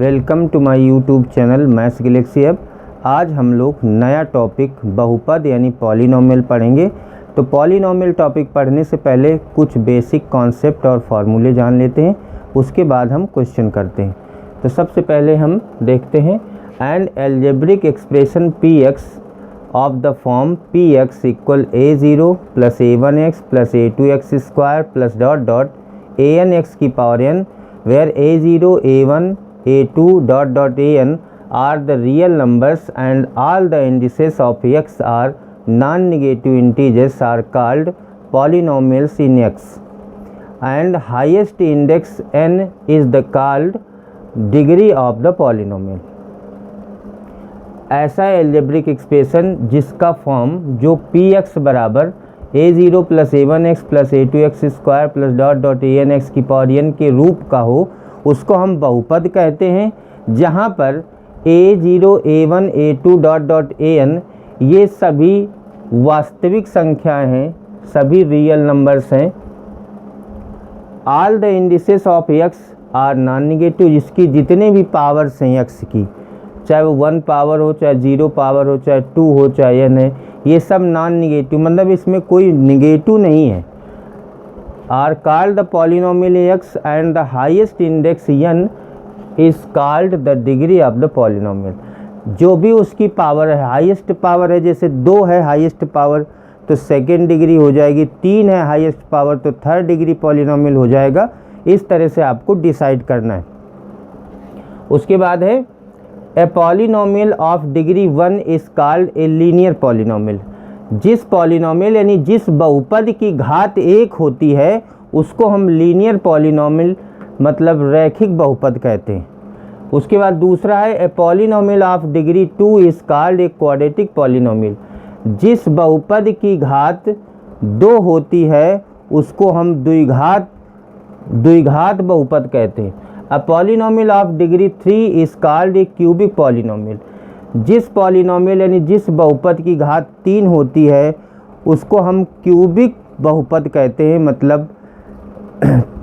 Welcome to my YouTube channel maths galaxy app. आज हम लोग नया टॉपिक बहुपद यानी पॉलिनोमियल पढ़ेंगे। तो पॉलिनोमियल टॉपिक पढ़ने से पहले कुछ बेसिक कॉन्सेप्ट और फार्मूले जान लेते हैं, उसके बाद हम क्वेश्चन करते हैं। तो सबसे पहले हम देखते हैं and algebraic expression P x of the form P x equal a0 plus a1x plus a2x square plus dot dot an(x) की power n where a0, a1, a2 dot dot an are the real numbers and all the indices of x are non-negative integers are called polynomials in x, and highest index n is the called degree of the polynomial। ऐसा algebraic expression जिसका form जो px बराबर a0 plus a1x plus a2x square plus dot dot an(x) की power n के रूप का हो उसको हम बहुपद कहते हैं, जहाँ पर a0, a1, a2 dot dot an ये सभी वास्तविक संख्याएं हैं, सभी रियल नंबर्स हैं। All the indices of x are non negative, जिसकी जितने भी पावर्स हैं x की, चाहे वो 1 पावर हो, चाहे 0 पावर हो, चाहे 2 हो, चाहे n है, ये सब नॉन निगेटिव, मतलब इसमें कोई निगेटिव नहीं है। Are called the polynomial x and the highest index n is called the degree of the polynomial. जो भी उसकी पावर है, हाईएस्ट पावर है, जैसे 2 है हाईएस्ट पावर तो सेकेंड डिग्री हो जाएगी, 3 है हाईएस्ट पावर तो थर्ड डिग्री पॉलिनोमियल हो जाएगा। इस तरह से आपको डिसाइड करना है। उसके बाद है a polynomial of degree 1 is called a linear polynomial. जिस पॉलिनोमियल यानी जिस बहुपद की घात 1 होती है उसको हम लीनियर पॉलिनोमियल मतलब रैखिक बहुपद कहते हैं। उसके बाद दूसरा है a polynomial of degree 2 is called a quadratic polynomial. जिस बहुपद की घात 2 होती है उसको हम द्विघात बहुपद कहते हैं। A polynomial of degree 3 is called a cubic polynomial. जिस पॉलिनोमियल यानी जिस बहुपद की घात 3 होती है उसको हम क्यूबिक बहुपद कहते हैं, मतलब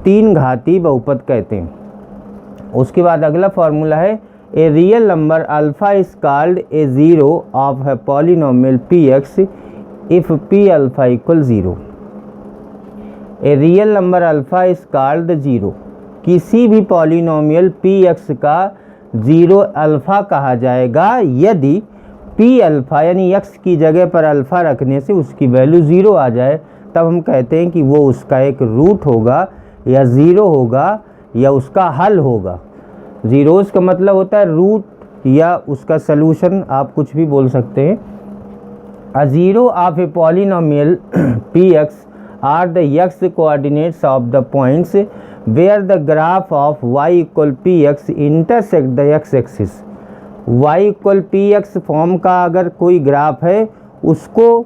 3 घाती बहुपद कहते हैं। उसके बाद अगला फार्मूला है a real number alpha is called a zero of a polynomial p x if P alpha equal 0। A real number alpha is called the zero. किसी भी पॉलिनोमियल पी एक्स का 0 अल्फ़ा कहा जाएगा यदि पी अल्फ़ा यानी x की जगह पर अल्फ़ा रखने से उसकी वैल्यू 0 आ जाए, तब हम कहते हैं कि वो उसका एक रूट होगा या 0 होगा या उसका हल होगा। ज़ीरोज़ का मतलब होता है रूट या उसका सलूशन, आप कुछ भी बोल सकते हैं। A zero of a polynomial p x are the x coordinates of the points where the graph of y equal px intersect the x axis। y equal px form का अगर कोई ग्राफ है उसको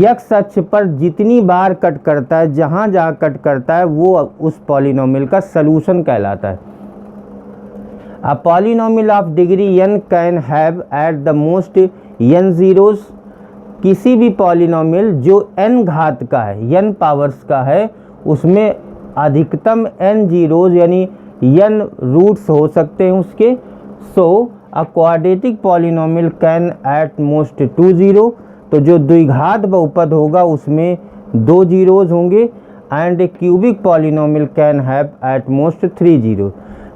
x अक्ष पर जितनी बार cut करता है, जहाँ जहाँ कट करता है वो उस पॉलिनोमियल का सलूशन कहलाता है। A polynomial of degree n can have at the most n zeros. किसी भी पॉलिनोमियल जो n घात का है, n पावर्स का है, उसमें अधिकतम n ज़ीरोज़ यानी n रूट्स हो सकते हैं उसके। So a quadratic polynomial can at most 2 zero. तो जो द्विघात बहुपद होगा उसमें 2 ज़ीरोज़ होंगे। And a cubic polynomial can have at most 3 zero.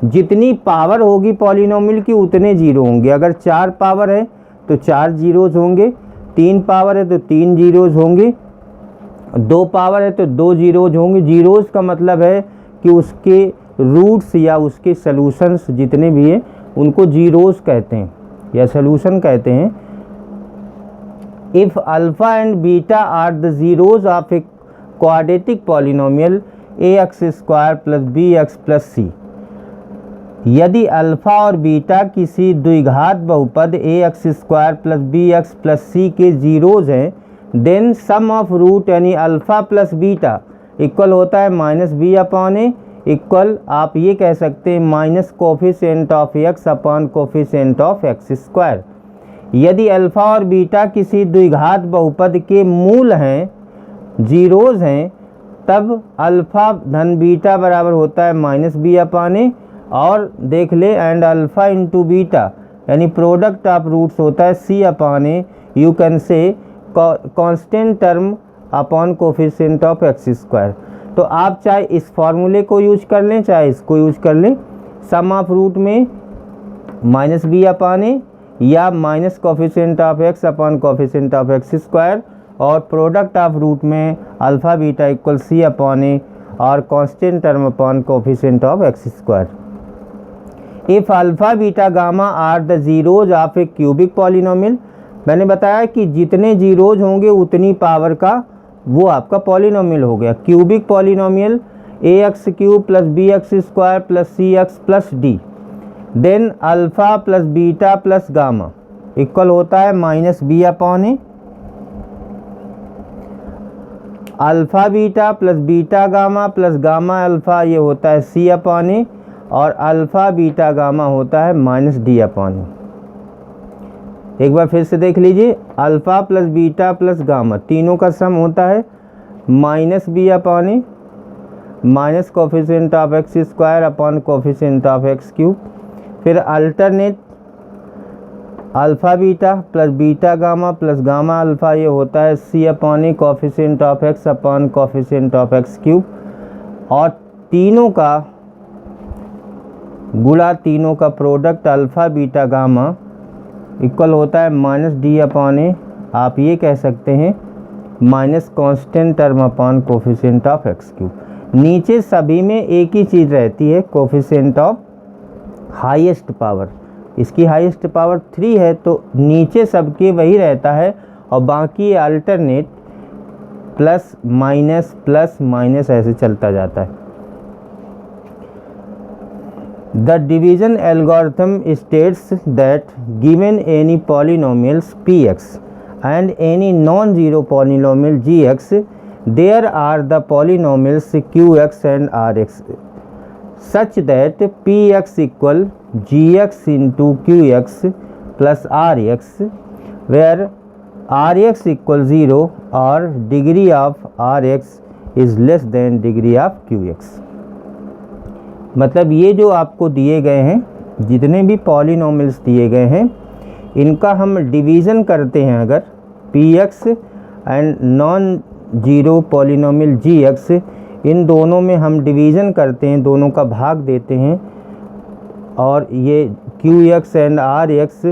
जितनी पावर होगी पॉलिनोमियल की उतने ज़ीरो होंगे। अगर 4 पावर है तो 4 ज़ीरोज़ होंगे, 3 पावर है तो 3 ज़ीरोज़ होंगे, 2 पावर है तो 2 ज़ीरोज़ होंगे। ज़ीरोज़ का मतलब है कि उसके रूट्स या उसके सलूशंस जितने भी हैं उनको ज़ीरोज़ कहते हैं या सलूशन कहते हैं। If alpha and beta are the zeros of a quadratic polynomial ax square plus bx plus C. यदि अल्फ़ा और बीटा किसी द्विघात बहुपद ax square plus bx plus C के ज़ीरोज़ हैं, देन सम ऑफ रूट यानी अल्फ़ा प्लस बीटा इक्वल होता है minus B upon A, equal आप ये कह सकते हैं minus coefficient of x upon coefficient of x square. यदि अल्फ़ा और बीटा किसी द्विघात बहुपद के मूल हैं, ज़ीरोज़ हैं, तब अल्फ़ा धन बीटा बराबर होता है माइनस बी अपॉन ए और देख ले एंड अल्फ़ा इंटू बीटा यानी प्रोडक्ट ऑफ रूट्स होता है C upon A, you can say constant term upon coefficient of x square. तो आप चाहे इस फॉर्मूले को यूज कर लें चाहे इसको यूज कर लें, सम ऑफ रूट में माइनस बी अपॉन ए या minus coefficient of x upon coefficient of x square, और प्रोडक्ट ऑफ रूट में alpha beta equal C upon A और constant term upon coefficient of x square. If alpha beta gamma are the zeros of a cubic polynomial, मैंने बताया कि जितने zeros होंगे उतनी power का वो आपका पॉलिनोमियल हो गया। Cubic polynomial A X cube plus B X square plus C X plus D, then alpha plus beta plus gamma equal होता है minus B upon A, alpha beta plus beta gamma plus gamma alpha ये होता है C upon A, और alpha beta gamma होता है minus D upon ए। एक बार फिर से देख लीजिए, alpha plus beta plus gamma तीनों का सम होता है minus B upon A minus coefficient of x square upon coefficient of X cube, फिर alternate alpha beta plus beta gamma plus gamma alpha ये होता है C upon A coefficient of x upon coefficient of X cube, और तीनों का गुणा तीनों का product alpha beta gamma equal होता है माइनस डी अपॉन ए, आप ये कह सकते हैं minus constant term upon coefficient of X cube. नीचे सभी में एक ही चीज़ रहती है, कोफिशिएंट ऑफ हाईएस्ट पावर, इसकी हाईएस्ट पावर 3 है तो नीचे सबके वही रहता है, और बाकी अल्टरनेट प्लस माइनस ऐसे चलता जाता है। The division algorithm states that given any polynomials px and any non-zero polynomial gx, there are the polynomials qx and rx such that px equal gx into qx plus rx, where rx equal 0 or degree of rx is less than degree of qx। मतलब ये जो आपको दिए गए हैं, जितने भी polynomials दिए गए हैं, इनका हम डिवीज़न करते हैं। अगर P X and non zero polynomial G X, इन दोनों में हम डिवीज़न करते हैं, दोनों का भाग देते हैं, और ये q x and r x,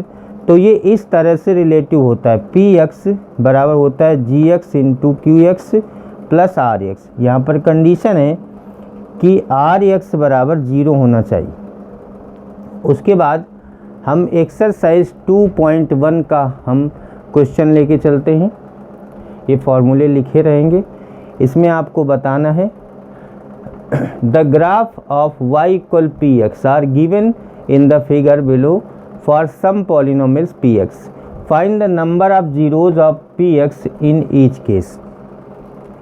तो ये इस तरह से रिलेटिव होता है। पी एक्स बराबर होता है G X into Q X plus R X. यहाँ पर कंडीशन है कि आर एक्स बराबर 0 होना चाहिए। उसके बाद हम एक्सरसाइज 2.1 का हम क्वेश्चन लेके चलते हैं। ये फॉर्मूले लिखे रहेंगे, इसमें आपको बताना है the graph of y equal p x are given in the figure below for some polynomials p x, find the number of zeros of p x in each case.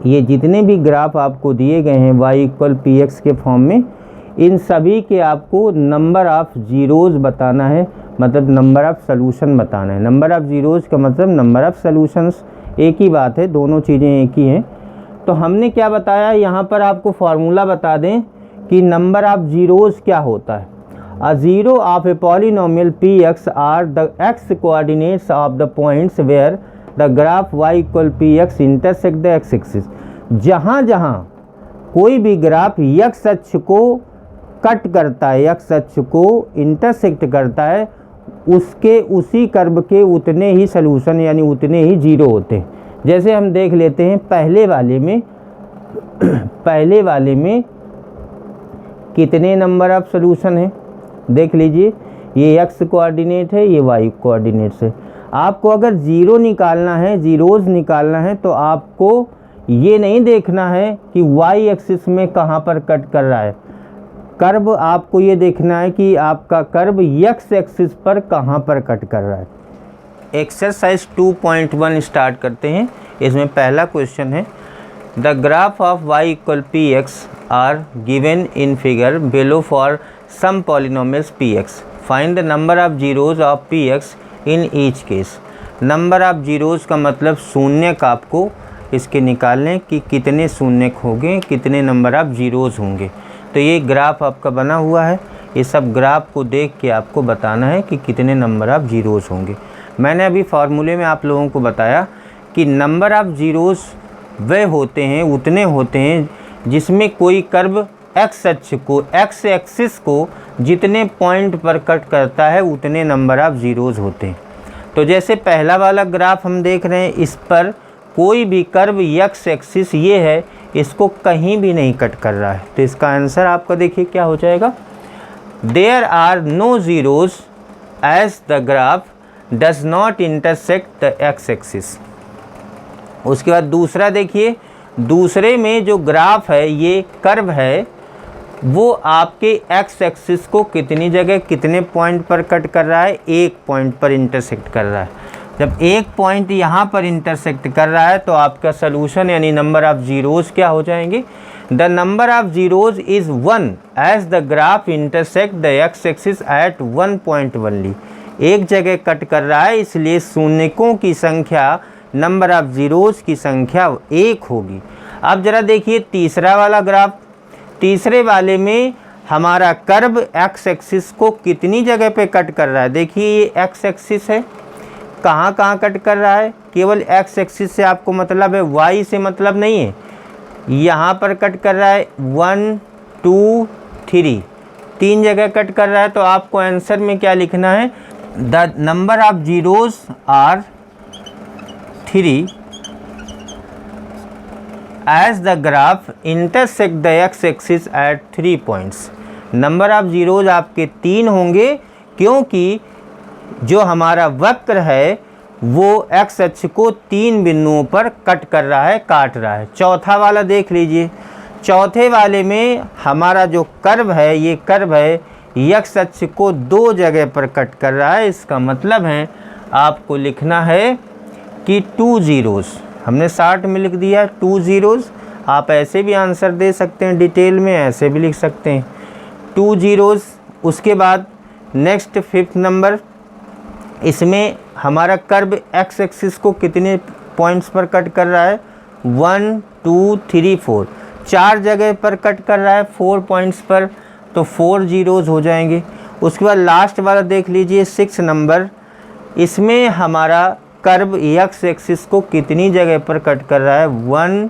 ये जितने भी ग्राफ आपको दिए गए हैं y इक्वल पी एक्स के form में, इन सभी के आपको नंबर ऑफ़ जीरोज़ बताना है, मतलब नंबर ऑफ़ सॉल्यूशन बताना है। नंबर ऑफ़ जीरोज़ का मतलब नंबर ऑफ़ सॉल्यूशंस, एक ही बात है, दोनों चीज़ें एक ही हैं। तो हमने क्या बताया, यहाँ पर आपको फार्मूला बता दें कि नंबर ऑफ़ जीरोज़ क्या होता है। A zero of a polynomial p x are the x coordinates of the points where the graph y equal p x intersect the x axis. जहाँ जहाँ कोई भी ग्राफ x अक्ष को कट करता है, x अक्ष को इंटरसेक्ट करता है, उसके उसी कर्व के उतने ही सलूशन यानी उतने ही जीरो होते हैं। जैसे हम देख लेते हैं पहले वाले में कितने नंबर ऑफ सलूशन हैं, देख लीजिए। ये x कोऑर्डिनेट है, ये y कोऑर्डिनेट्स है। आपको अगर ज़ीरो निकालना है, ज़ीरोज़ निकालना है, तो आपको ये नहीं देखना है कि y एक्सिस में कहाँ पर कट कर रहा है कर्व, आपको ये देखना है कि आपका कर्व x एक्सिस पर कहाँ पर कट कर रहा है। एक्सरसाइज 2.1 स्टार्ट करते हैं। इसमें पहला क्वेश्चन है the graph of y equal p x are given in figure below for some polynomials p x, find the number of zeros of p x in each case. Number of zeros का मतलब शून्य का आपको इसके निकालने कि कितने शून्य होंगे, कितने नंबर ऑफ जीरोज़ होंगे। तो ये ग्राफ आपका बना हुआ है, ये सब ग्राफ को देख के आपको बताना है कि कितने नंबर ऑफ़ ज़ीरोज़ होंगे। मैंने अभी फार्मूले में आप लोगों को बताया कि नंबर ऑफ़ ज़ीरोज़ वे होते हैं, उतने होते हैं जिसमें कोई कर्व एक्स अक्ष को, एक्स एक्सिस को जितने पॉइंट पर कट करता है उतने नंबर ऑफ़ ज़ीरोज़ होते हैं। तो जैसे पहला वाला ग्राफ हम देख रहे हैं, इस पर कोई भी कर्व एक्स एक्सिस ये है, इसको कहीं भी नहीं कट कर रहा है। तो इसका आंसर आपका देखिए क्या हो जाएगा, there are no zeros as the graph does not intersect the x axis. उसके बाद दूसरा देखिए, दूसरे में जो ग्राफ है, ये कर्व है, वो आपके एक्स एक्सिस को कितनी जगह कितने पॉइंट पर कट कर रहा है, एक पॉइंट पर इंटरसेक्ट कर रहा है। जब एक पॉइंट यहाँ पर इंटरसेक्ट कर रहा है तो आपका सलूशन यानी नंबर ऑफ़ ज़ीरोज़ क्या हो जाएंगे, the number of zeros is 1 as the graph intersect the x axis at 1 point only. एक जगह कट कर रहा है, इसलिए शून्यकों की संख्या, नंबर ऑफ़ ज़ीरोज़ की संख्या 1 होगी। अब ज़रा देखिए तीसरा वाला ग्राफ, तीसरे वाले में हमारा कर्व एक्स एक्सिस को कितनी जगह पे कट कर रहा है। देखिए ये एक्स एक्सिस है, कहाँ कहाँ कट कर रहा है, केवल एक्स एक्सिस से आपको मतलब है, वाई से मतलब नहीं है। यहाँ पर कट कर रहा है 1 2 3, 3 जगह कट कर रहा है। तो आपको आंसर में क्या लिखना है, the number of zeros are 3 as the graph intersect the x axis at 3 points। Number of zeros आपके 3 होंगे क्योंकि जो हमारा वक्र है वो x अक्ष को 3 बिंदुओं पर कट कर रहा है, काट रहा है। चौथा वाला देख लीजिए, चौथे वाले में हमारा जो कर्व है, ये कर्व है x अक्ष को 2 जगह पर कट कर रहा है। इसका मतलब है आपको लिखना है कि 2 ज़ीरोज़, हमने शॉर्ट में लिख दिया 2 ज़ीरोज़। आप ऐसे भी आंसर दे सकते हैं, डिटेल में ऐसे भी लिख सकते हैं 2 ज़ीरोज़। उसके बाद नेक्स्ट 5th नंबर, इसमें हमारा कर्व एक्स एक्सिस को कितने पॉइंट्स पर कट कर रहा है, 1 2 3 4, 4 जगह पर कट कर रहा है 4 पॉइंट्स पर, तो 4 ज़ीरोज़ हो जाएंगे। उसके बाद लास्ट वाला देख लीजिए 6 नंबर, इसमें हमारा कर्व एक्स एक्सिस को कितनी जगह पर कट कर रहा है, 1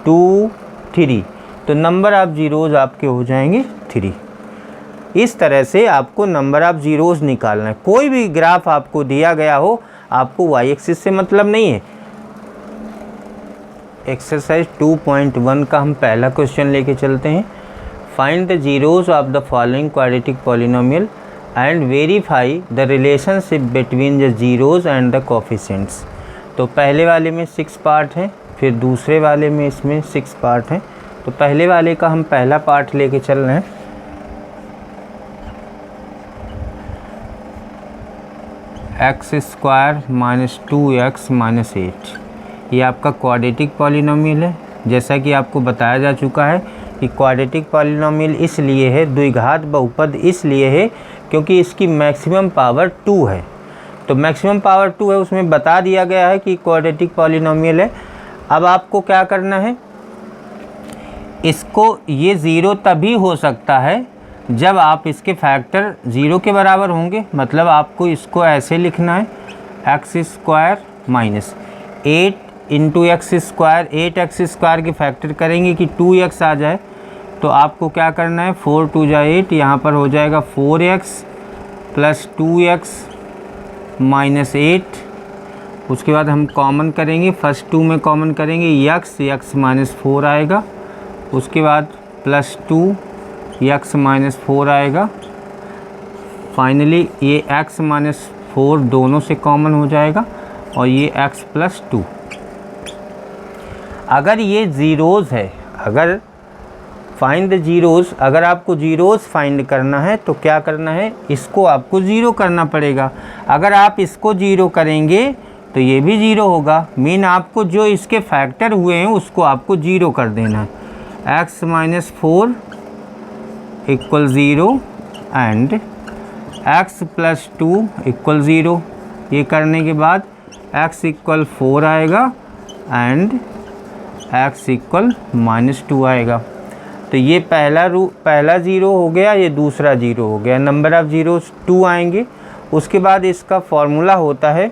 2 3, तो नंबर ऑफ़ ज़ीरोज़ आपके हो जाएंगे 3। इस तरह से आपको नंबर ऑफ़ ज़ीरोज़ निकालना है। कोई भी ग्राफ आपको दिया गया हो, आपको वाई एक्सिस से मतलब नहीं है। एक्सरसाइज 2.1 का हम पहला क्वेश्चन लेके चलते हैं। Find the zeros of the following quadratic polynomial and verify the relationship between the zeros and the coefficients. तो पहले वाले में 6 पार्ट हैं, फिर दूसरे वाले में इसमें 6 पार्ट हैं। तो पहले वाले का हम पहला पार्ट लेके चल रहे हैं। X square minus 2x minus 8, ये आपका क्वाड्रेटिक पॉलिनोमियल है। जैसा कि आपको बताया जा चुका है कि क्वाड्रेटिक पॉलिनोमियल इसलिए है, द्विघात बहुपद इसलिए है क्योंकि इसकी मैक्सिमम पावर 2 है। तो मैक्सिमम पावर 2 है, उसमें बता दिया गया है कि क्वाड्रेटिक पॉलिनोमियल है। अब आपको क्या करना है, इसको, ये ज़ीरो तभी हो सकता है जब आप इसके फैक्टर 0 के बराबर होंगे। मतलब आपको इसको ऐसे लिखना है, x square minus 8 into x square, 8x square के फैक्टर करेंगे कि 2x आ जाए। तो आपको क्या करना है, 4 2 जा 8, यहाँ पर हो जाएगा 4x प्लस 2x माइनस 8। उसके बाद हम कॉमन करेंगे, फर्स्ट 2 में कॉमन करेंगे x माइनस 4 आएगा। उसके बाद प्लस 2x माइनस 4 आएगा। फाइनली ये x माइनस 4 दोनों से कॉमन हो जाएगा और ये x प्लस 2। अगर ये ज़ीरोज़ है, अगर फाइंड द ज़ीरोज़, अगर आपको ज़ीरोज़ फाइंड करना है तो क्या करना है, इसको आपको ज़ीरो करना पड़ेगा। अगर आप इसको ज़ीरो करेंगे तो ये भी ज़ीरो होगा। मीन आपको जो इसके फैक्टर हुए हैं उसको आपको ज़ीरो कर देना है। x minus 4 equal zero and x plus 2 equal zero. ये करने के बाद x इक्वल 4 आएगा एंड x इक्वल माइनस 2 आएगा। तो ये पहला ज़ीरो हो गया, ये दूसरा ज़ीरो हो गया, नंबर ऑफ़ ज़ीरोस 2 आएंगे। उसके बाद इसका फॉर्मूला होता है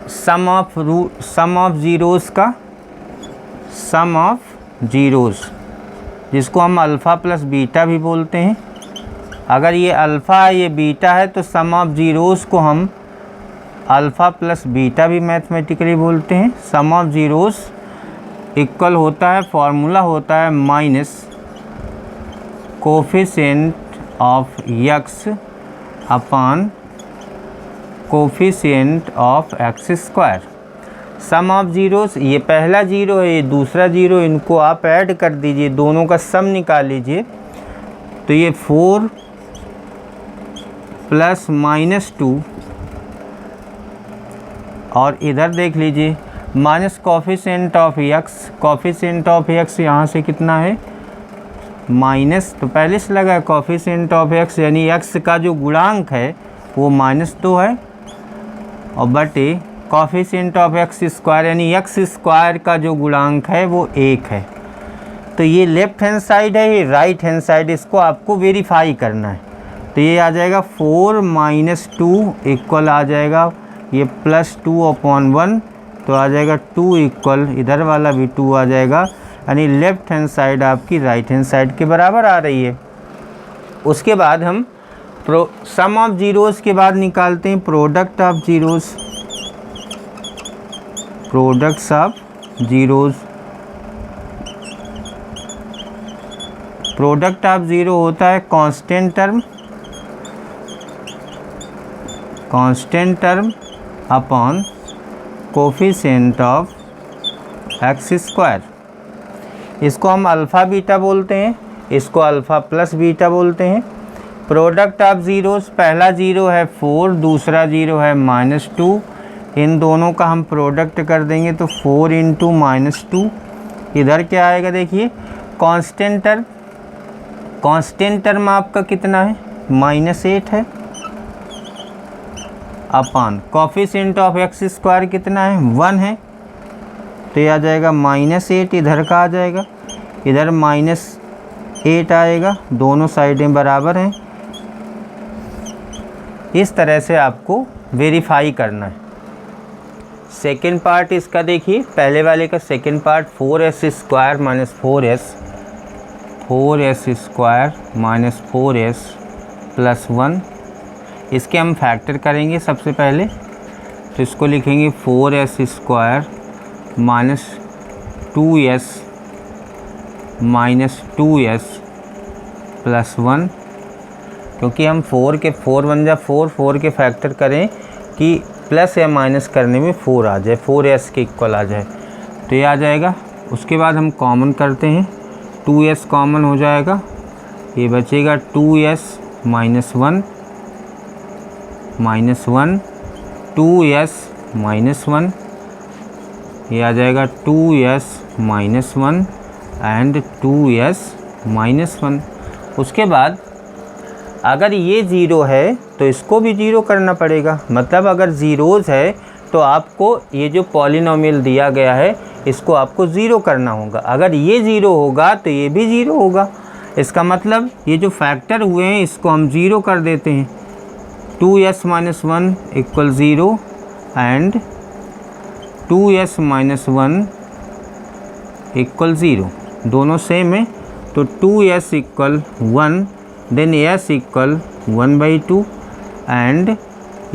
सम ऑफ ज़ीरोज़ का, सम ऑफ ज़ीरोज़, जिसको हम अल्फ़ा प्लस बीटा भी बोलते हैं। अगर ये अल्फ़ा है ये बीटा है तो सम ऑफ ज़ीरोज़ को हम अल्फ़ा प्लस बीटा भी मैथमेटिकली बोलते हैं। सम ऑफ ज़ीरोज़ इक्वल होता है, फॉर्मूला होता है minus coefficient of x upon coefficient of x square. Sum of zeros, ये पहला ज़ीरो है, ये दूसरा ज़ीरो, इनको आप ऐड कर दीजिए, दोनों का सम निकाल लीजिए। तो ये 4 प्लस माइनस 2 और इधर देख लीजिए minus coefficient of x. Coefficient of x यहाँ से कितना है माइनस, तो पहले से लगा कोफिशिएंट ऑफ एक्स यानी एक्स का जो गुणांक है वो -2 है, और बटे कोफिशिएंट ऑफ एक्स स्क्वायर यानी एक्स स्क्वायर का जो गुणांक है वो 1 है। तो ये लेफ्ट हैंड साइड है, ये राइट हैंड साइड, इसको आपको वेरीफाई करना है। तो ये आ जाएगा 4 माइनस 2 इक्वल आ जाएगा ये +2/1, तो आ जाएगा 2 इक्वल इधर वाला भी 2 आ जाएगा, यानी लेफ्ट हैंड साइड आपकी राइट हैंड साइड के बराबर आ रही है। उसके बाद हम सम ऑफ ज़ीरोज़ के बाद निकालते हैं product of zeros. Products of zeros, product of zero होता है constant term upon coefficient of x square. इसको हम अल्फ़ा बीटा बोलते हैं, इसको अल्फ़ा प्लस बीटा बोलते हैं। प्रोडक्ट ऑफ ज़ीरोज़, पहला ज़ीरो है 4, दूसरा ज़ीरो है -2, इन दोनों का हम प्रोडक्ट कर देंगे तो 4 इंटू -2, इधर क्या आएगा देखिए कांस्टेंट टर्म आपका कितना है -8 है, upon coefficient of x square कितना है 1 है, तो ये आ जाएगा -8, इधर का आ जाएगा, इधर -8 आएगा, दोनों साइडें बराबर हैं। इस तरह से आपको वेरीफाई करना है। सेकेंड पार्ट इसका देखिए, पहले वाले का second part 4s square minus 4s square minus 4s plus 1, इसके हम फैक्टर करेंगे सबसे पहले। तो इसको लिखेंगे 4s square minus 2s minus 2s plus 1, क्योंकि हम 4 1 जा 4 के फैक्टर करें कि प्लस या माइनस करने में 4 आ जाए, 4s के इक्वल आ जाए, तो ये आ जाएगा। उसके बाद हम कॉमन करते हैं, 2s कॉमन हो जाएगा, ये बचेगा 2s माइनस 1 2s माइनस 1, ये आ जाएगा 2s minus 1 and 2s minus 1। उसके बाद अगर ये ज़ीरो है तो इसको भी ज़ीरो करना पड़ेगा, मतलब अगर ज़ीरोज़ है तो आपको ये जो पॉलिनोमियल दिया गया है इसको आपको ज़ीरो करना होगा। अगर ये ज़ीरो होगा तो ये भी ज़ीरो होगा, इसका मतलब ये जो फैक्टर हुए हैं इसको हम ज़ीरो कर देते हैं। 2s minus 1 equal 0 and 2s minus 1 equal 0, दोनों सेम है, तो 2s equal 1, then s equal 1/2 and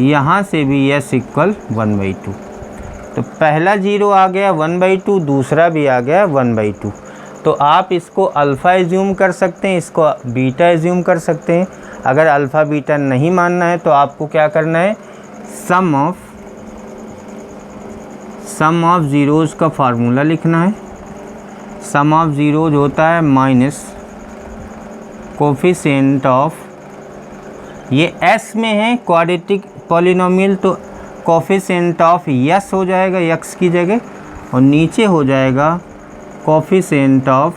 यहाँ से भी s इक्वल 1/2। तो पहला ज़ीरो आ गया 1/2, दूसरा भी आ गया 1/2। तो आप इसको अल्फ़ा एज्यूम कर सकते हैं, इसको बीटा एज्यूम कर सकते हैं। अगर अल्फ़ा बीटा नहीं मानना है तो आपको क्या करना है, सम ऑफ ज़ीरोज़ का फार्मूला लिखना है। सम ऑफ ज़ीरोज़ होता है माइनस कोफिशिएंट ऑफ, ये s में है क्वाड्रेटिक पॉलिनोमियल, तो कोफिशिएंट ऑफ s हो जाएगा x की जगह, और नीचे हो जाएगा कोफिशिएंट ऑफ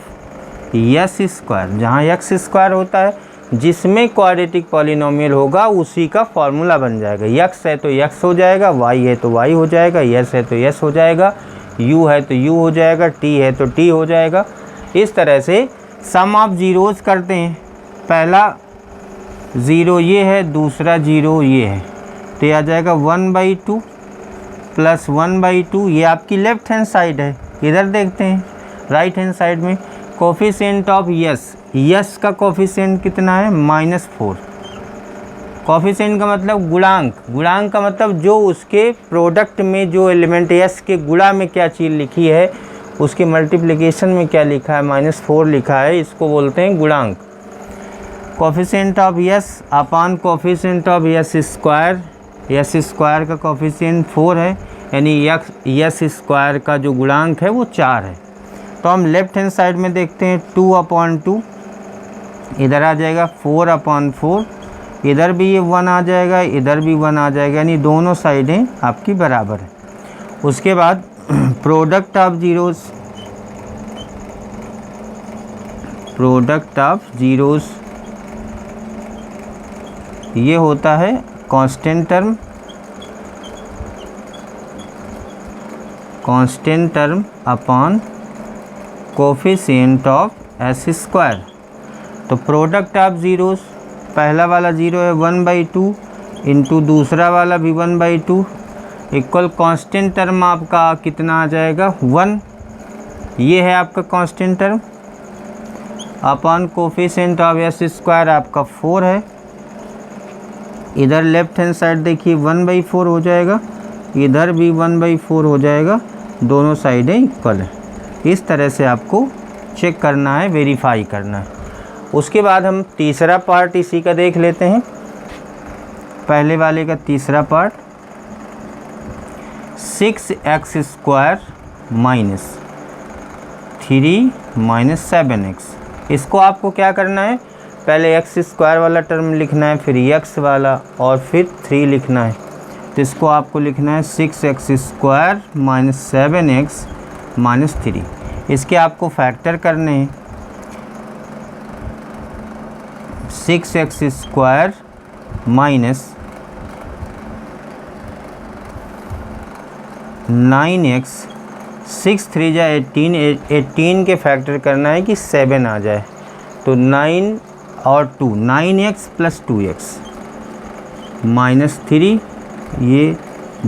s स्क्वायर, जहाँ x स्क्वायर होता है जिसमें क्वाड्रेटिक पॉलिनोमियल होगा उसी का फॉर्मूला बन जाएगा। x है तो x हो जाएगा, y है तो y हो जाएगा, s है तो s हो जाएगा, u है तो u हो जाएगा, t है तो t हो जाएगा। इस तरह से सम ऑफ ज़ीरोज़ करते हैं। पहला ज़ीरो ये है, दूसरा ज़ीरो ये है, तो ये आ जाएगा 1/2 प्लस 1/2। ये आपकी लेफ़्ट हैंड साइड है। इधर देखते हैं राइट हैंड साइड में कोफिशिएंट ऑफ यस, यस का कोफिशिएंट कितना है -4। कोफिशिएंट का मतलब गुणांक, गुणांक का मतलब जो उसके प्रोडक्ट में जो एलिमेंट यस के गुणा में क्या चीज़ लिखी है, उसके मल्टीप्लिकेशन में क्या लिखा है, -4 लिखा है, इसको बोलते हैं गुणांक। Coefficient of yes upon coefficient of yes square, yes square का कोफिशिएंट 4 है, यानी यस स्क्वायर का जो गुणांक है वो 4 है। तो हम लेफ्ट हैंड साइड में देखते हैं 2/2, इधर आ जाएगा 4/4, इधर भी ये 1 आ जाएगा, इधर भी 1 आ जाएगा, यानी दोनों साइडें आपकी बराबर है। उसके बाद product of zeros, product of zeros ये होता है constant term, constant term upon coefficient of S square. तो प्रोडक्ट ऑफ ज़ीरोज़, पहला वाला ज़ीरो है 1/2 इंटू दूसरा वाला भी 1/2 इक्वल कांस्टेंट टर्म आपका कितना आ जाएगा 1। ये है आपका constant term upon coefficient of S square आपका 4 है। इधर लेफ्ट हैंड साइड देखिए 1/4 हो जाएगा, इधर भी 1/4 हो जाएगा, दोनों साइडें इक्वल है। इस तरह से आपको चेक करना है, वेरीफाई करना है। उसके बाद हम तीसरा पार्ट इसी का देख लेते हैं। पहले वाले का तीसरा part 6x² minus 3 minus 7x। इसको आपको क्या करना है, पहले x² वाला टर्म लिखना है, फिर x वाला और फिर 3 लिखना है। तो इसको आपको लिखना है 6x² माइनस 7x माइनस 3। इसके आपको फैक्टर करने हैं। 6x² माइनस 9x, 6 3 जा 18, 18 के फैक्टर करना है कि 7 आ जाए। तो 9 और 2, 9x प्लस 2x माइनस 3, ये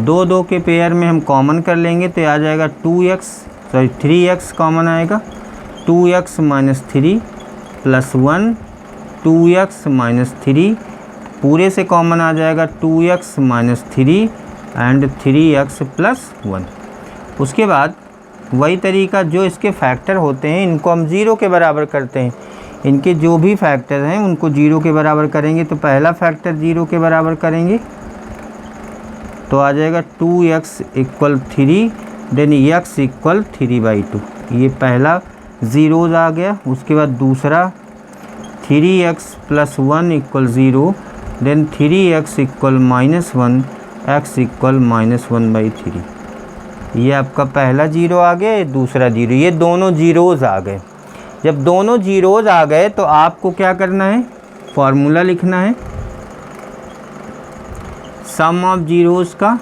2 के पेयर में हम कॉमन कर लेंगे तो आ जाएगा 3x कॉमन आएगा, 2x minus 3 plus 1, 2x minus 3 पूरे से कॉमन आ जाएगा 2x minus 3 and 3x plus 1। उसके बाद वही तरीका, जो इसके फैक्टर होते हैं इनको हम 0 के बराबर करते हैं। इनके जो भी फैक्टर हैं उनको 0 के बराबर करेंगे। तो पहला फैक्टर 0 के बराबर करेंगे तो आ जाएगा 2x equal 3, then x equal 3/2। ये पहला ज़ीरोज़ आ गया। उसके बाद दूसरा 3x plus 1 equal 0, then 3x equal -1, x equal -1/3। ये आपका पहला ज़ीरो आ गया, ये दूसरा ज़ीरो, ये दोनों ज़ीरोज़ आ गए। जब दोनों ज़ीरोज़ आ गए तो आपको क्या करना है, फॉर्मूला लिखना है सम ऑफ ज़ीरोज़ का।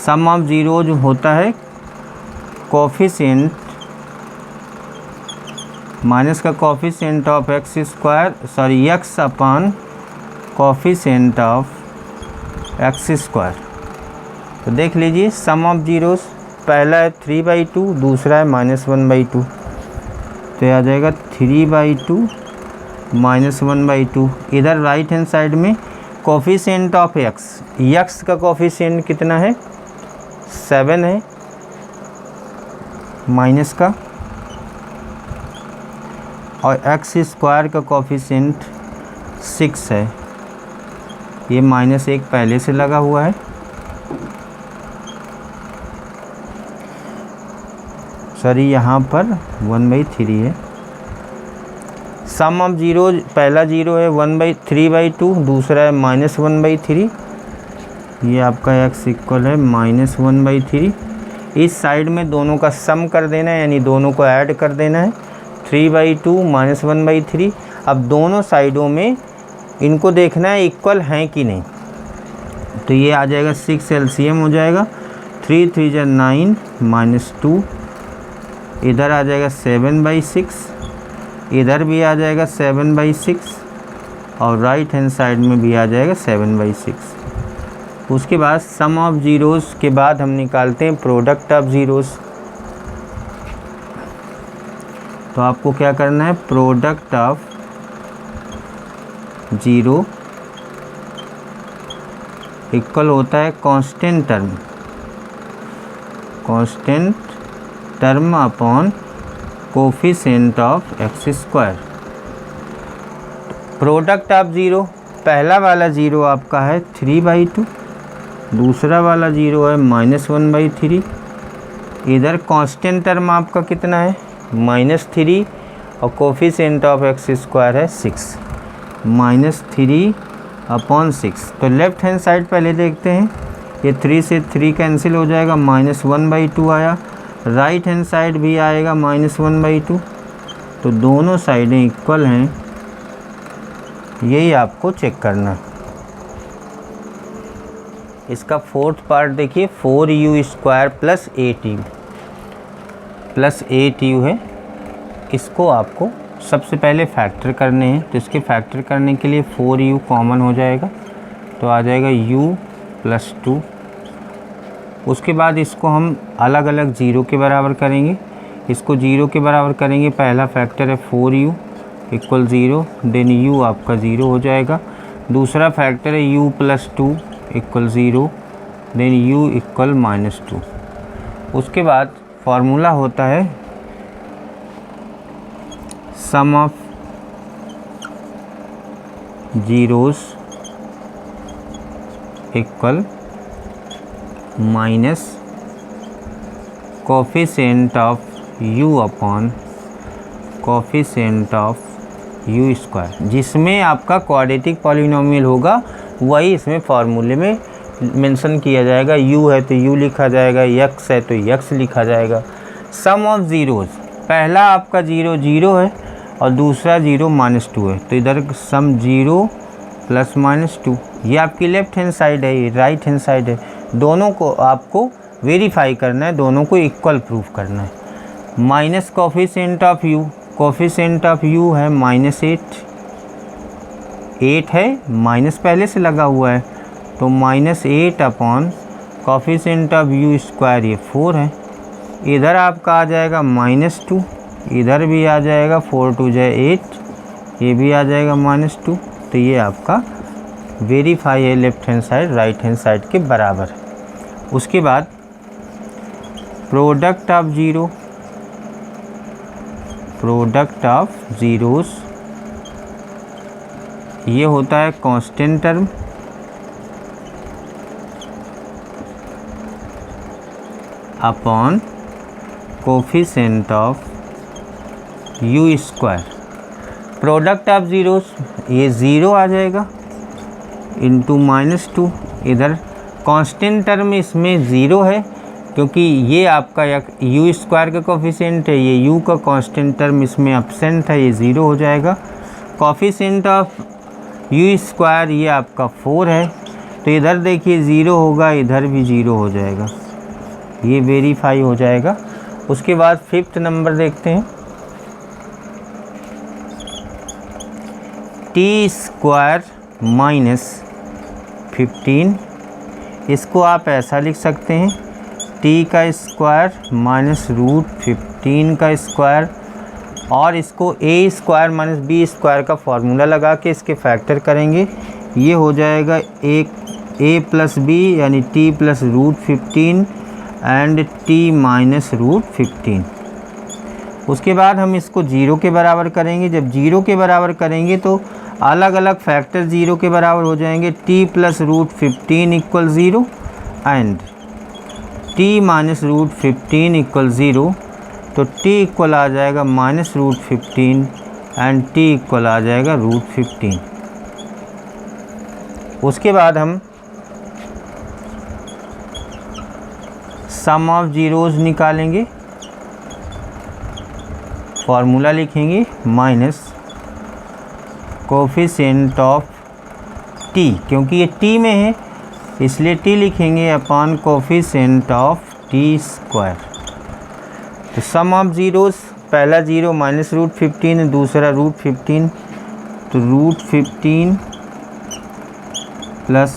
सम ऑफ ज़ीरोज़ होता है कोफिशिएंट माइनस का coefficient of x upon coefficient of x²। तो देख लीजिए सम ऑफ ज़ीरोज़, पहला है 3/2, दूसरा है -1/2। तो आ जाएगा 3/2 -1/2। इधर राइट हैंड साइड में कोफिशिएंट ऑफ x का कोफिशिएंट कितना है 7 है माइनस का, और x² का कोफिशिएंट 6 है। ये -1 पहले से लगा हुआ है, सॉरी यहाँ पर 1/3 है। सम ऑफ ज़ीरो, पहला ज़ीरो है 3/2, दूसरा है -1/3। ये आपका x इक्वल है -1/3। इस साइड में दोनों का सम कर देना है, यानी दोनों को ऐड कर देना है, 3/2 -1/3। अब दोनों साइडों में इनको देखना है इक्वल हैं कि नहीं। तो ये आ जाएगा 6 LCM हो जाएगा, 3 3 जा 9 -2 इधर आ जाएगा 7/6, इधर भी आ जाएगा 7/6 और राइट हैंड साइड में भी आ जाएगा 7/6। उसके बाद सम ऑफ ज़ीरोज़ के बाद हम निकालते हैं प्रोडक्ट ऑफ ज़ीरोज़। तो आपको क्या करना है, प्रोडक्ट ऑफ ज़ीरो इक्वल होता है constant term upon coefficient of x square. Product of zero, पहला वाला ज़ीरो आपका है 3/2, दूसरा वाला ज़ीरो है -1/3। इधर कांस्टेंट टर्म आपका कितना है -3 और कोफिशिएंट ऑफ एक्स स्क्वायर है 6, -3/6। तो लेफ्ट हैंड साइड पहले देखते हैं, ये 3 से 3 कैंसिल हो जाएगा, -1/2 आया। राइट हैंड साइड भी आएगा -1/2। तो दोनों साइडें इक्वल हैं, यही आपको चेक करना है। इसका फोर्थ पार्ट देखिए, 4u² + 8u है। इसको आपको सबसे पहले फैक्टर करने हैं, तो इसके फैक्टर करने के लिए 4u कॉमन हो जाएगा, तो आ जाएगा u + 2। उसके बाद इसको हम अलग अलग ज़ीरो के बराबर करेंगे। इसको ज़ीरो के बराबर करेंगे, पहला फैक्टर है 4u = 0, देन u आपका 0 हो जाएगा। दूसरा फैक्टर है u + 2 = 0, देन u = -2। उसके बाद फार्मूला होता है sum of zeros equal minus coefficient of u upon coefficient of u², जिसमें आपका क्वाड्रेटिक पॉलिनोमियल होगा वही इसमें फार्मूले में मेंशन किया जाएगा। u है तो u लिखा जाएगा, x है तो x लिखा जाएगा। सम ऑफ ज़ीरोज़, पहला आपका 0 0 है और दूसरा 0 -2 है, तो इधर सम 0 + -2, ये आपकी लेफ्ट हैंड साइड है, ये राइट हैंड साइड है। दोनों को आपको वेरीफाई करना है, दोनों को इक्वल प्रूफ करना है। Minus coefficient of u, coefficient of u है -8 है, माइनस पहले से लगा हुआ है, तो -8 अपॉन कोफिशिएंट ऑफ u², ये 4 है। इधर आपका आ जाएगा -2, इधर भी आ जाएगा 4 2 = 8, ये भी आ जाएगा -2। तो ये आपका वेरीफाई है, left hand side right hand side के बराबर है। उसके बाद प्रोडक्ट ऑफ ज़ीरोज़, ये होता है constant term upon coefficient of u²। Product of zeros, ये 0 आ जाएगा इंटू -2। इधर कांस्टेंट टर्म इसमें 0 है क्योंकि ये आपका u² का कोफिशिएंट है, ये u का कांस्टेंट टर्म इसमें एब्सेंट है, ये 0 हो जाएगा। कोफिशिएंट ऑफ u², ये आपका 4 है, तो इधर देखिए 0 होगा, इधर भी 0 हो जाएगा, ये वेरीफाई हो जाएगा। उसके बाद फिफ्थ नंबर देखते हैं, t² - 15। इसको आप ऐसा लिख सकते हैं, t² - √15 का स्क्वायर, और इसको a² - b² का फार्मूला लगा के इसके फैक्टर करेंगे, ये हो जाएगा a + b यानी t + √15 एंड t - √15। उसके बाद हम इसको 0 के बराबर करेंगे। जब 0 के बराबर करेंगे तो अलग अलग फैक्टर 0 के बराबर हो जाएंगे। t + √15 = 0 एंड t - √15 = 0, तो t इक्वल आ जाएगा -√15 एंड t इक्वल आ जाएगा √15। उसके बाद हम सम ऑफ ज़ीरोज़ निकालेंगे, फार्मूला लिखेंगे माइनस कोफिशिएंट ऑफ t, क्योंकि ये t में है इसलिए t लिखेंगे, अपॉन कोफिशिएंट ऑफ t²। तो सम ऑफ ज़ीरोज़, पहला ज़ीरो माइनस रूट 15, दूसरा रूट 15, तो रूट 15 प्लस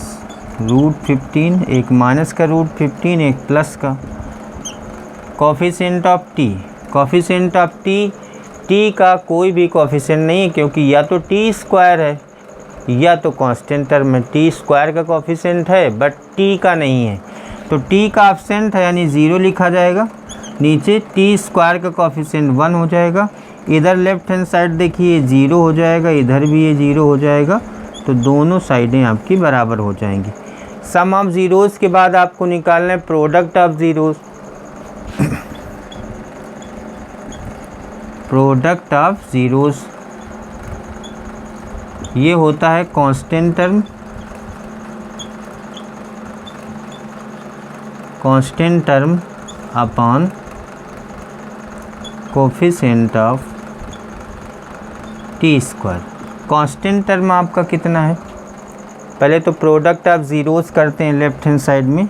रूट 15, एक माइनस का रूट 15, एक प्लस का। Coefficient of T, coefficient of T, T का कोई भी कोफिशिएंट नहीं है, क्योंकि या तो टी स्क्वायर है या तो कांस्टेंट टर्म में। टी स्क्वायर का कोफिशिएंट है बट टी का नहीं है, तो टी का एब्सेंट है यानी ज़ीरो लिखा जाएगा। नीचे टी स्क्वायर का कोफिशिएंट 1 हो जाएगा। इधर लेफ्ट हैंड साइड देखिए ज़ीरो हो जाएगा, इधर भी ये ज़ीरो हो जाएगा, तो दोनों साइडें आपकी बराबर हो जाएंगी। सम ऑफ ज़ीरोज़ के बाद आपको निकालना है product of zeros. Product of zeros ये होता है constant term, constant term upon coefficient of T square. Constant term आपका कितना है, पहले तो प्रोडक्ट ऑफ ज़ीरोज़ करते हैं लेफ्ट हैंड साइड में,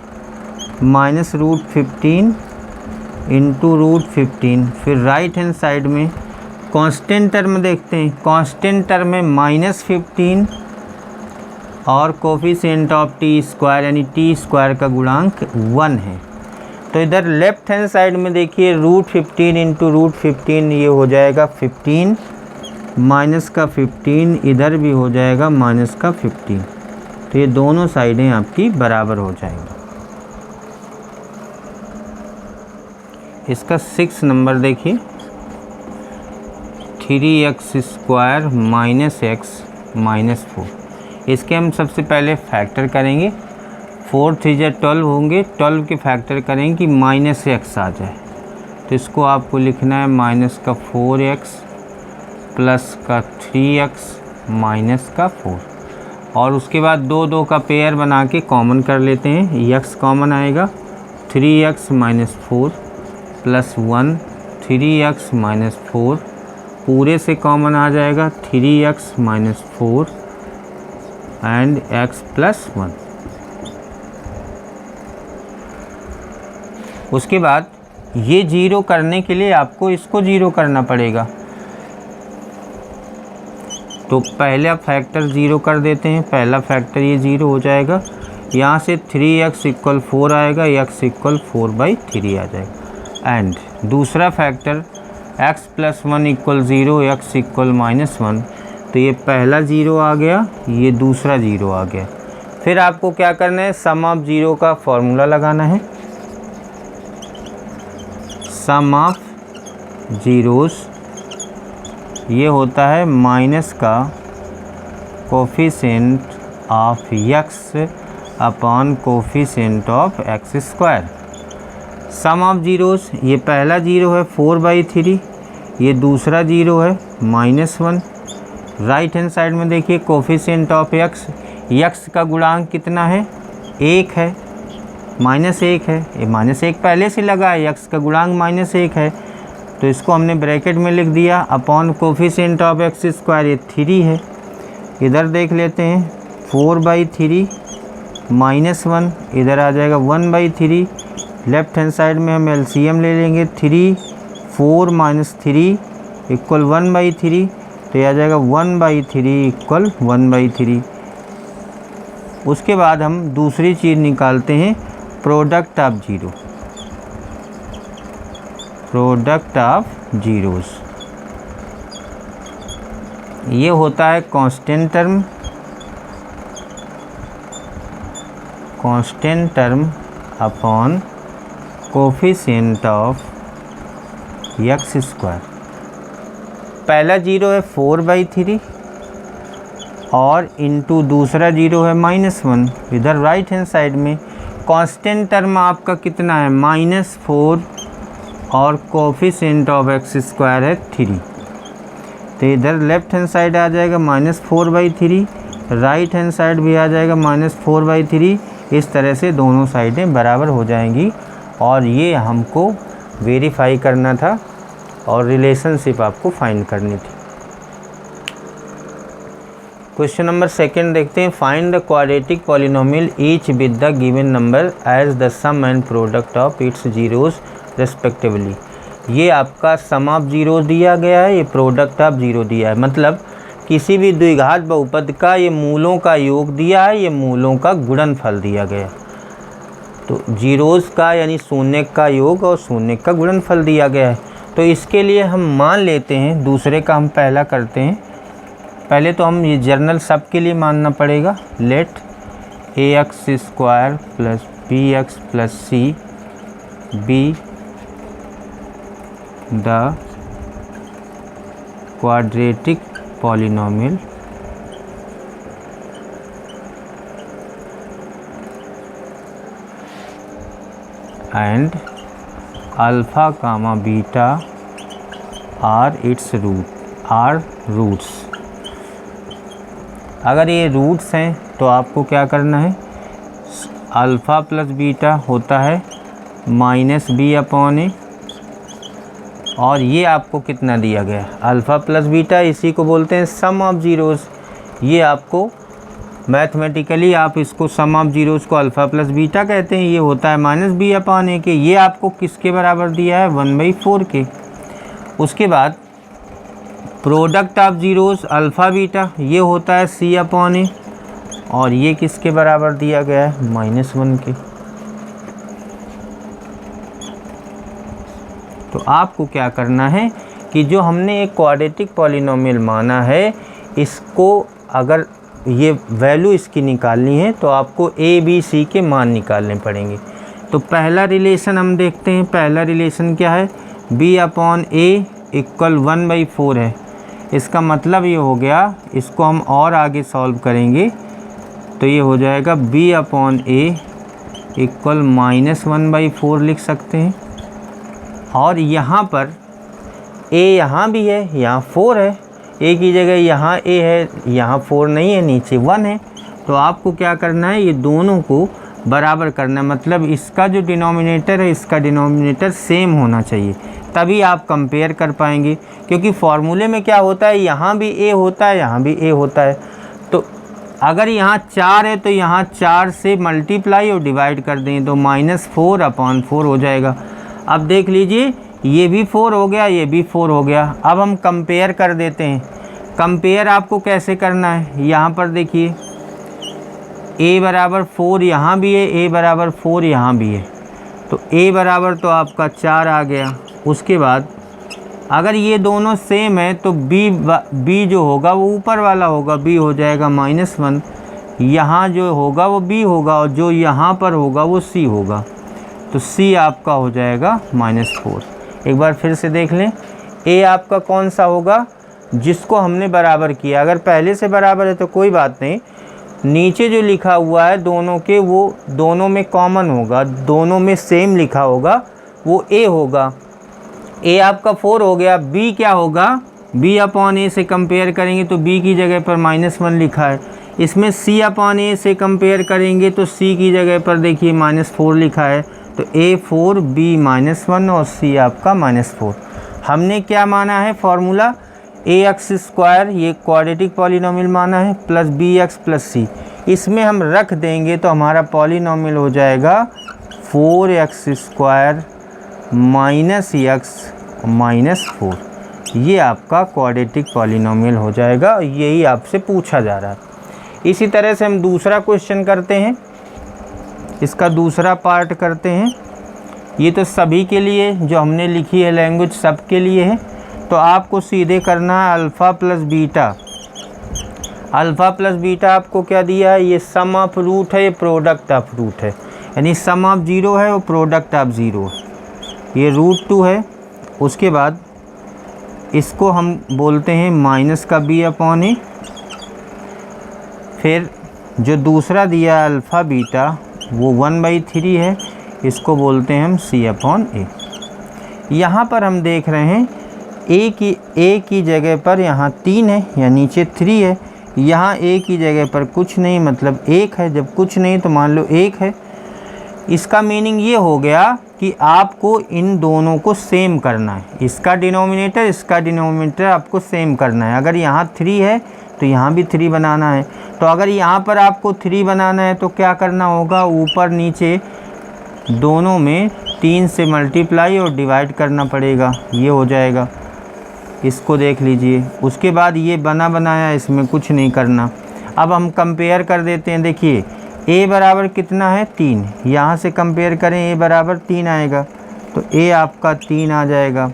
माइनस रूट 15 इंटू रूट 15, फिर राइट हैंड साइड में कांस्टेंट टर्म देखते हैं। कांस्टेंट टर्म में माइनस 15 और कोफिशिएंट ऑफ टी स्क्वायर यानी टी स्क्वायर का गुणांक 1 है। तो इधर लेफ्ट हैंड साइड में देखिए रूट 15 इंटू रूट 15, ये हो जाएगा 15, माइनस का 15, इधर भी हो जाएगा माइनस का 15, तो ये दोनों साइडें आपकी बराबर हो जाएंगी। इसका 6 नंबर देखिए, 3x square minus x minus 4। इसके हम सबसे पहले फैक्टर करेंगे, 4 3 12 होंगे, 12 के फैक्टर करेंगे कि माइनस एक्स आ जाए, तो इसको आपको लिखना है माइनस का 4x प्लस का 3x माइनस का 4, और उसके बाद दो दो का पेयर बना के कॉमन कर लेते हैं। x कॉमन आएगा, 3x minus 4 plus 1, 3x minus 4 पूरे से कॉमन आ जाएगा, 3x minus 4 and x plus 1। उसके बाद ये जीरो करने के लिए आपको इसको जीरो करना पड़ेगा, तो पहला फैक्टर ज़ीरो कर देते हैं। पहला फैक्टर ये ज़ीरो हो जाएगा, यहाँ से 3x इक्वल 4 आएगा, x इक्वल 4/3 आ जाएगा। एंड दूसरा factor x plus 1 equal 0, x equal -1, तो ये पहला ज़ीरो आ गया, ये दूसरा ज़ीरो आ गया। फिर आपको क्या करना है, सम ऑफ ज़ीरो का फॉर्मूला लगाना है। सम ऑफ ज़ीरोज़ ये होता है माइनस का coefficient of x upon coefficient of x square. Sum of zeros, ये पहला ज़ीरो है 4/3, ये दूसरा ज़ीरो है -1। राइट हैंड साइड में देखिए कोफिशिएंट ऑफ x का गुणांक कितना है, 1 है, -1 है, ये -1 पहले से लगा है, x का गुणांक -1 है, तो इसको हमने ब्रैकेट में लिख दिया, upon coefficient of x square ये 3 है। इधर देख लेते हैं 4/3 -1, इधर आ जाएगा 1/3। लेफ्ट हैंड साइड में हम एलसीएम ले लेंगे, 3 4 -3 इक्वल 1/3, तो ये आ जाएगा 1/3 इक्वल 1/3। उसके बाद हम दूसरी चीज़ निकालते हैं, product of zero, product of zeros ये होता है constant term, constant term upon coefficient of x square. पहला ज़ीरो है 4/3 और इंटू दूसरा ज़ीरो है -1। इधर राइट हैंड साइड में कांस्टेंट टर्म आपका कितना है, -4 और कोफिशिएंट ऑफ x स्क्वायर है 3, तो इधर लेफ्ट हैंड साइड आ जाएगा -4/3, राइट हैंड साइड भी आ जाएगा -4/3। इस तरह से दोनों साइडें बराबर हो जाएंगी, और ये हमको वेरीफाई करना था और रिलेशनशिप आपको फाइंड करनी थी। क्वेश्चन नंबर 2 देखते हैं, find the quadratic polynomial each with the given number as the sum and product of its zeros respectively. ये आपका सम ऑफ जीरो दिया गया है, ये प्रोडक्ट ऑफ जीरो दिया है। मतलब किसी भी द्विघात बहुपद का ये मूलों का योग दिया है, ये मूलों का गुणनफल दिया गया। तो जीरोज़ का यानी शून्य का योग और शून्य का गुणनफल दिया गया है। तो इसके लिए हम मान लेते हैं, दूसरे का हम पहला करते हैं। पहले तो हम ये जर्नल सब के लिए मानना पड़ेगा। Let ax² plus bx plus c be the quadratic polynomial and alpha comma beta are its roots. अगर ये रूट्स हैं तो आपको क्या करना है, अल्फ़ा प्लस बीटा होता है -b/a, और ये आपको कितना दिया गया, अल्फ़ा प्लस बीटा, इसी को बोलते हैं सम ऑफ जीरोज़। ये आपको मैथमेटिकली आप इसको सम ऑफ जीरोज़ को अल्फ़ा प्लस बीटा कहते हैं। ये होता है -b/a के। ये आपको किसके बराबर दिया है, 1/4 के। उसके बाद product of zeros alpha beta, ये होता है c/a, और ये किसके बराबर दिया गया है, -1 के। तो आपको क्या करना है कि जो हमने एक क्वाड्रेटिक पॉलिनोमियल माना है, इसको अगर ये वैल्यू इसकी निकालनी है तो आपको a b c के मान निकालने पड़ेंगे। तो पहला रिलेशन हम देखते हैं। पहला रिलेशन क्या है, b/a = 1/4 है। इसका मतलब ये हो गया, इसको हम और आगे सॉल्व करेंगे तो ये हो जाएगा b/a = -1/4 लिख सकते हैं। और यहाँ पर a यहाँ भी है, यहाँ 4 है, a की जगह यहाँ a है, यहाँ 4 नहीं है, नीचे 1 है। तो आपको क्या करना है, ये दोनों को बराबर करना है। मतलब इसका जो डिनोमिनेटर है, इसका डिनोमिनेटर सेम होना चाहिए, तभी आप कंपेयर कर पाएंगे। क्योंकि फार्मूले में क्या होता है, यहाँ भी a होता है, यहाँ भी a होता है। तो अगर यहाँ 4 है तो यहाँ 4 से मल्टीप्लाई और डिवाइड कर दें तो -4/4 हो जाएगा। अब देख लीजिए, ये भी 4 हो गया, ये भी 4 हो गया। अब हम कंपेयर कर देते हैं। कंपेयर आपको कैसे करना है, यहाँ पर देखिए a बराबर 4 यहाँ भी है, a बराबर 4 यहाँ भी है। तो a बराबर तो आपका 4 आ गया। उसके बाद अगर ये दोनों सेम है तो b जो होगा वो ऊपर वाला होगा, b हो जाएगा -1। यहाँ जो होगा वो b होगा, और जो यहाँ पर होगा वो c होगा। तो c आपका हो जाएगा -4। एक बार फिर से देख लें, a आपका कौन सा होगा, जिसको हमने बराबर किया। अगर पहले से बराबर है तो कोई बात नहीं, नीचे जो लिखा हुआ है दोनों के, वो दोनों में कॉमन होगा, दोनों में सेम लिखा होगा, वो a होगा। a आपका 4 हो गया। b क्या होगा, b/a से कंपेयर करेंगे तो b की जगह पर -1 लिखा है। इसमें c/a से कंपेयर करेंगे तो c की जगह पर देखिए -4 लिखा है। तो a4 b-1 और c आपका -4। हमने क्या माना है फॉर्मूला, ax², ये क्वाड्रेटिक पॉलिनोमियल माना है, प्लस bx प्लस c। इसमें हम रख देंगे तो हमारा पॉलिनोमियल हो जाएगा 4x² - x -4। ये आपका क्वाड्रेटिक पॉलिनोमियल हो जाएगा। यही आपसे पूछा जा रहा है। इसी तरह से हम दूसरा क्वेश्चन करते हैं, इसका दूसरा पार्ट करते हैं। ये तो सभी के लिए जो हमने लिखी है लैंग्वेज सब के लिए है। तो आपको सीधे करना है alpha plus beta. Alpha plus beta आपको क्या दिया है, ये सम ऑफ रूट है, ये प्रोडक्ट ऑफ रूट है। यानी सम ऑफ 0 है वो प्रोडक्ट ऑफ 0 है। ये √2 है। उसके बाद इसको हम बोलते हैं -b/a। फिर जो दूसरा दिया अल्फ़ा बीटा वो 1/3 है, इसको बोलते हैं हम c/a। यहाँ पर हम देख रहे हैं a की जगह पर यहाँ 3 है, या नीचे 3 है। यहाँ a की जगह पर कुछ नहीं, मतलब 1 है। जब कुछ नहीं तो मान लो 1 है। इसका मीनिंग ये हो गया कि आपको इन दोनों को सेम करना है। इसका डिनोमिनेटर आपको सेम करना है। अगर यहाँ 3 है तो यहाँ भी 3 बनाना है। तो अगर यहाँ पर आपको 3 बनाना है तो क्या करना होगा, ऊपर नीचे दोनों में 3 से मल्टीप्लाई और डिवाइड करना पड़ेगा, ये हो जाएगा। इसको देख लीजिए। उसके बाद ये बना बनाया, इसमें कुछ नहीं करना। अब हम कंपेयर कर देते हैं। देखिए a बराबर कितना है 3, यहाँ से कंपेयर करें a बराबर 3 आएगा, तो a आपका 3 आ जाएगा।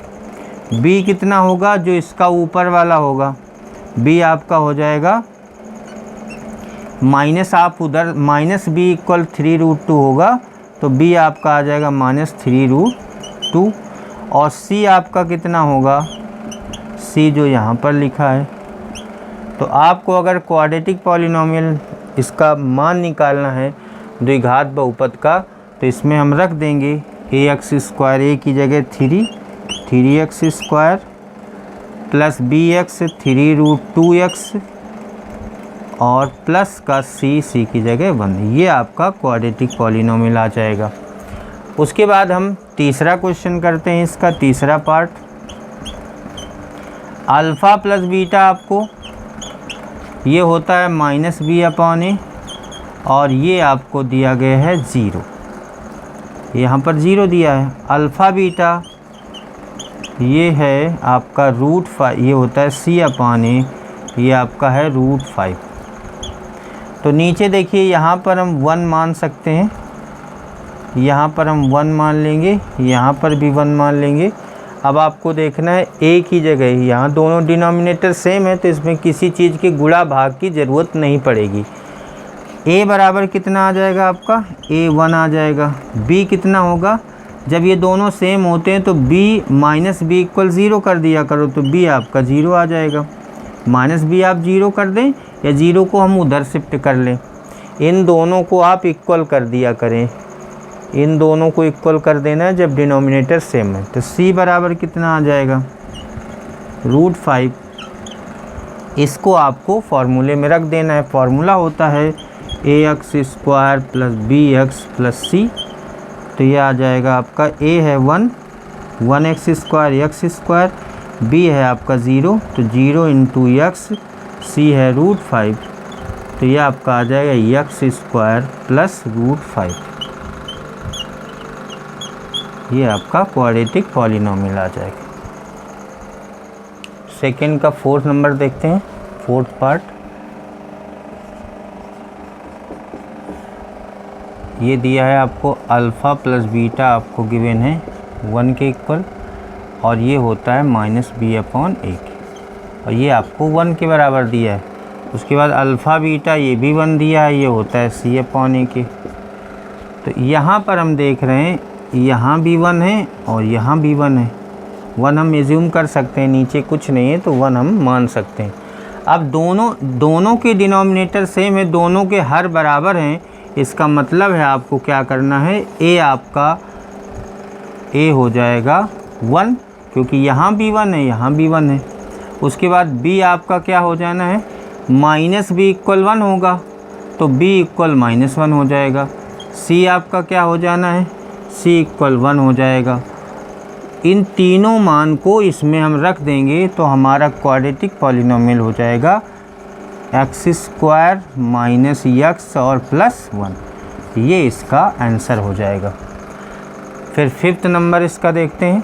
b कितना होगा, जो इसका ऊपर वाला होगा, b आपका हो जाएगा माइनस, आप उधर माइनस b इक्वल 3√2 होगा, तो b आपका आ जाएगा -3√2। और c आपका कितना होगा, c जो यहाँ पर लिखा है। तो आपको अगर क्वाड्रेटिक पॉलिनोमियल इसका मान निकालना है द्विघात बहुपद का, तो इसमें हम रख देंगे ax², a की जगह 3x² प्लस bx 3√2x और प्लस का c की जगह 1। ये आपका क्वाड्रेटिक पॉलिनोमियल आ जाएगा। उसके बाद हम तीसरा क्वेश्चन करते हैं, इसका तीसरा पार्ट। अल्फ़ा प्लस बीटा आपको ये होता है -b/a, और ये आपको दिया गया है 0, यहाँ पर 0 दिया है। अल्फ़ा बीटा ये है आपका √5, ये होता है c/a, ये आपका है √5। तो नीचे देखिए, यहाँ पर हम 1 मान सकते हैं, यहाँ पर हम 1 मान लेंगे, यहाँ पर भी 1 मान लेंगे। अब आपको देखना है a की जगह, यहाँ दोनों डिनोमिनेटर सेम है, तो इसमें किसी चीज़ के गुणा भाग की ज़रूरत नहीं पड़ेगी। a बराबर कितना आ जाएगा आपका, a 1 आ जाएगा। b कितना होगा, जब ये दोनों सेम होते हैं तो b -b इक्वल 0 कर दिया करो, तो b आपका 0 आ जाएगा। -b आप 0 कर दें, या 0 को हम उधर शिफ्ट कर लें। इन दोनों को आप इक्वल कर दिया करें, इन दोनों को इक्वल कर देना है जब डिनोमिनेटर सेम है। तो c बराबर कितना आ जाएगा, √5। इसको आपको फार्मूले में रख देना है। फार्मूला होता है ax² + bx + c। तो ये आ जाएगा आपका, a है 1, 1x² x², b है आपका 0, तो 0 × x, c है √5, तो ये आपका आ जाएगा x² + √5। ये आपका क्वाड्रेटिक पॉलिनोमियल आ जाएगा। सेकंड का 4th नंबर देखते हैं, 4th पार्ट। ये दिया है आपको अल्फ़ा प्लस बीटा, आपको गिवन है 1 के इक्वल, और ये होता है -b/a, और ये आपको 1 के बराबर दिया है। उसके बाद अल्फ़ा बीटा ये भी 1 दिया है, ये होता है c/a के। तो यहाँ पर हम देख रहे हैं, यहाँ भी 1 है और यहाँ भी 1 है। 1 हम एज्यूम कर सकते हैं, नीचे कुछ नहीं है तो 1 हम मान सकते हैं। अब दोनों के डिनोमिनेटर सेम है, दोनों के हर बराबर हैं, इसका मतलब है आपको क्या करना है, a आपका a हो जाएगा 1, क्योंकि यहाँ भी 1 है, यहाँ भी 1 है। उसके बाद b आपका क्या हो जाना है, -b इक्वल 1 होगा, तो b इक्वल -1 हो जाएगा। c आपका क्या हो जाना है, c इक्वल 1 हो जाएगा। इन तीनों मान को इसमें हम रख देंगे तो हमारा क्वाड्रेटिक पॉलिनोमियल हो जाएगा x² - x और +1। ये इसका आंसर हो जाएगा। फिर 5th नंबर इसका देखते हैं।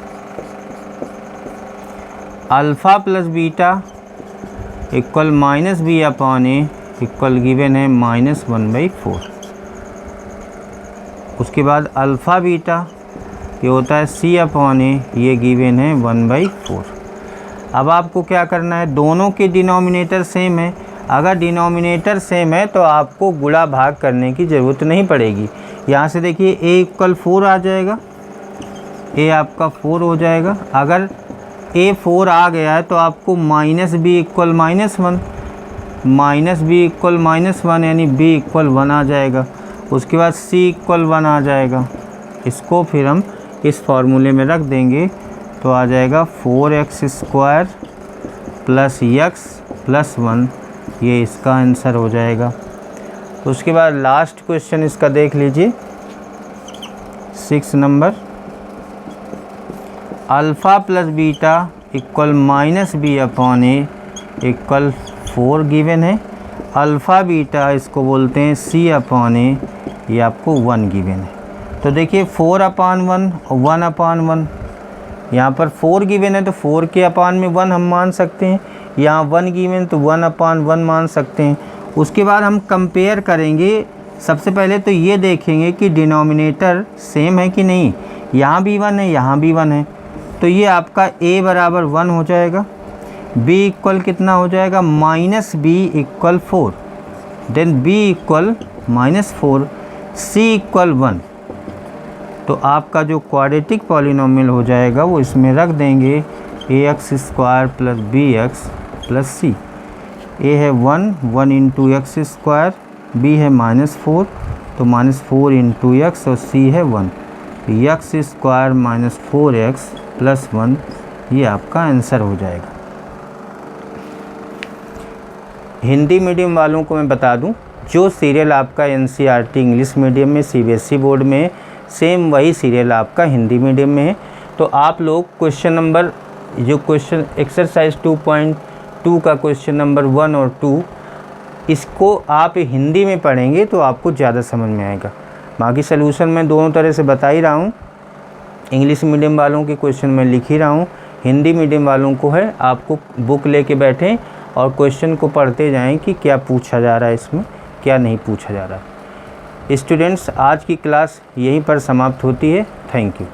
Alpha plus beta equal -b/a equal given है -1/4। उसके बाद अल्फ़ा बीटा ये होता है c/a, ये गिवन है 1/4। अब आपको क्या करना है, दोनों के डिनोमिनेटर सेम है। अगर डिनोमिनेटर सेम है तो आपको गुणा भाग करने की ज़रूरत नहीं पड़ेगी। यहाँ से देखिए a इक्वल 4 आ जाएगा, a आपका 4 हो जाएगा। अगर a 4 आ गया है तो आपको -b इक्वल -1, -b इक्वल -1 यानी b इक्वल 1 आ जाएगा। उसके बाद c इक्वल 1 आ जाएगा। इसको फिर हम इस फार्मूले में रख देंगे तो आ जाएगा 4x² + x + 1। ये इसका आंसर हो जाएगा। तो उसके बाद लास्ट क्वेश्चन इसका देख लीजिए, 6 number. Alpha plus beta equal -b/a equal 4 given है। अल्फ़ा बीटा इसको बोलते हैं c/a, ये आपको 1 गिवन है। तो देखिए 4/1 और 1/1, यहाँ पर 4 गिवन है तो 4 के अपान में 1 हम मान सकते हैं, यहाँ 1 गिवन तो 1/1 मान सकते हैं। उसके बाद हम कंपेयर करेंगे। सबसे पहले तो ये देखेंगे कि डिनोमिनेटर सेम है कि नहीं, यहाँ भी 1 है, यहाँ भी 1 है, तो ये आपका a बराबर 1 हो जाएगा, b इक्वल कितना हो जाएगा -b equal 4, then b equal -4, c equal 1। तो आपका जो क्वाड्रेटिक पॉलिनोमियल हो जाएगा वो इसमें रख देंगे ax² + bx + c। a है 1 इंटू एक्स स्क्वायर, b है -4 तो -4 इंटू एक्स और c है 1, x² - 4x + 1 ये आपका आंसर हो जाएगा। हिंदी मीडियम वालों को मैं बता दूं, जो सीरियल आपका NCERT इंग्लिश मीडियम में CBSE बोर्ड में है, सेम वही सीरियल आपका हिंदी मीडियम में है। तो आप लोग क्वेश्चन नंबर, जो क्वेश्चन एक्सरसाइज 2.2 का क्वेश्चन नंबर 1 और 2, इसको आप हिंदी में पढ़ेंगे तो आपको ज़्यादा समझ में आएगा। बाकी सलूशन मैं दोनों तरह से बता ही रहा हूँ। इंग्लिश मीडियम वालों के क्वेश्चन मैं लिख ही रहा हूँ, हिंदी मीडियम वालों को है आपको बुक लेके बैठें और क्वेश्चन को पढ़ते जाएं कि क्या पूछा जा रहा है, इसमें क्या नहीं पूछा जा रहा है। स्टूडेंट्स, आज की क्लास यहीं पर समाप्त होती है। Thank you.